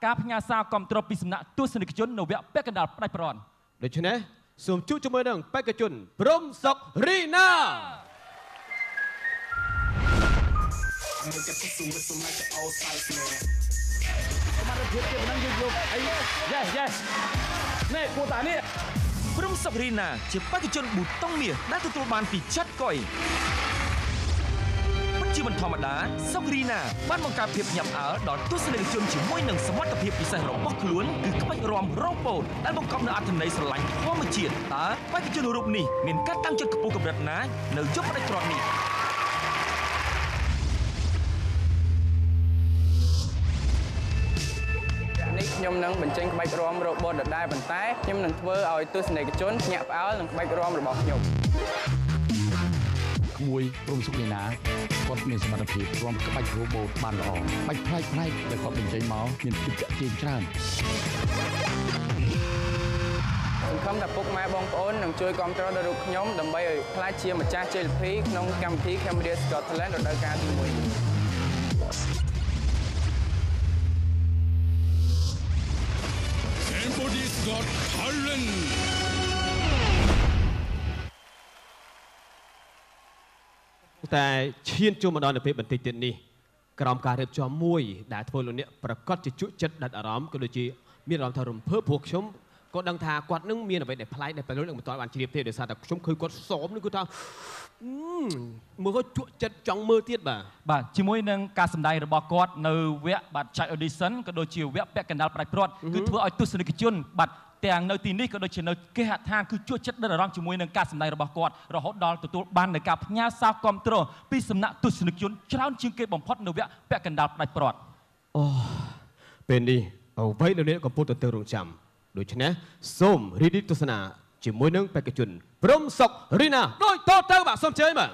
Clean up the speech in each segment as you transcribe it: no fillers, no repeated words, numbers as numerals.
ការផ្ញើសារគាំទ្រពីសំណាក់ទស្សនិកជននៅវគ្គពាក់កណ្ដាលផ្ដាច់ប្រន់ដូច្នេះសូមជួបជាមួយនឹងបេក្ខជនព្រំសុករីណាមកចាប់ទៅសុំសុំមកទៅអូសៅស្មែសមត្ថភាពគេមិនដឹងយើងយកអីyes នេះគួរតានេះព្រំសុករីណាជាបេក្ខជនប៊ូតុងមាសដែលទទួលបានពីចាត់កុយជាមិនធម្មតាសុករីណាបានបង្កើតភាពញាប់អើដល់ទស្សនិកជនជាមួយនឹងសមត្ថភាពពិសេសរបស់ខ្លួនគឺក្បាច់រាំរ៉ូបូតដែលបង្កប់នូវអត្ថន័យស្រឡាញ់ធម្មជាតិតើបេក្ខជនរូបនេះមានការតាំងចិត្តខ្ពស់កម្រិតណានៅយប់ផ្ដាច់ព្រាត់នេះខ្ញុំនឹងបញ្ចេញក្បាច់រាំរ៉ូបូតដដែលប៉ុន្តែខ្ញុំនឹងធ្វើឲ្យទស្សនិកជនភ្ញាក់ផ្អើលនឹងក្បាច់រាំរបស់ខ្ញុំក្មួយព្រំសុករីណាគាត់មានសមត្ថភាពរាំក្បាច់រ៉ូបូតបានល្អបាច់ផ្លែកដែលគាត់បញ្ចេញមកមានភាពចាក់ទាញច្រើនសង្ឃឹមថាពុកម៉ែបងប្អូននឹងជួយគាំទ្រដល់រូបខ្ញុំដើម្បីឲ្យក្លាយជាម្ចាស់ជ័យលាភីក្នុងកម្មវិធី Cambodia Got Talent រដូវកាលទី1Cambodia Got Talentតែឈានចូលមកដល់នៅពេលបន្តិចទៀតនេះក្រោមការរៀបចំមួយដែលធ្វើលោកអ្នកប្រកាសជាជក់ចិត្តដាច់អារម្មណ៍ក៏ដូចជាមានអារម្មណ៍ថារំភើបព្រោះខ្ញុំក៏ដឹងថាគាត់នឹងមានអ្វីដែលប្លែកដែលពេលនោះនឹងមិនទាន់បានជ្រាបទេដោយសារតែខ្ញុំឃើញគាត់សមនឹងគាត់ថាមើលគាត់ជក់ចិត្តចង់មើលទៀតបាទជាមួយនឹងការសម្ដែងរបស់គាត់នៅវគ្គបាទចែក audition ក៏ដូចជាវគ្គពាក់កណ្ដាលផ្ដាច់ព្រាត់គឺធ្វើឲ្យទស្សនិកជនបាទទាំងនៅទីនេះក៏ដូចជានៅគេហដ្ឋានគឺជក់ចិត្តដិតអារម្មណ៍ជាមួយនឹងការសម្ដែងរបស់គាត់រហូតដល់ទទួលបាននូវការផ្ញើសារគាំទ្រពីសំណាក់ទស្សនិកជនច្រើនជាងគេបំផុតនៅវគ្គពាក់កណ្ដាលផ្ដាច់ព្រាត់អូពេលនេះអ្វីលោកអ្នកកំពុងទៅរងចាំដូច្នេះសូមរីករាយទស្សនាជាមួយនឹងបេក្ខជនព្រំសុករីណាដូចតទៅបាទសូមជើញបាទ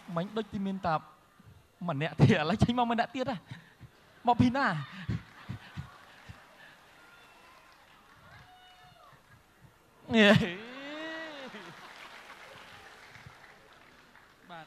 mình đôi tim miên tạp mà nè thì lấy chính mong mình đã tiết à mọc pin à ba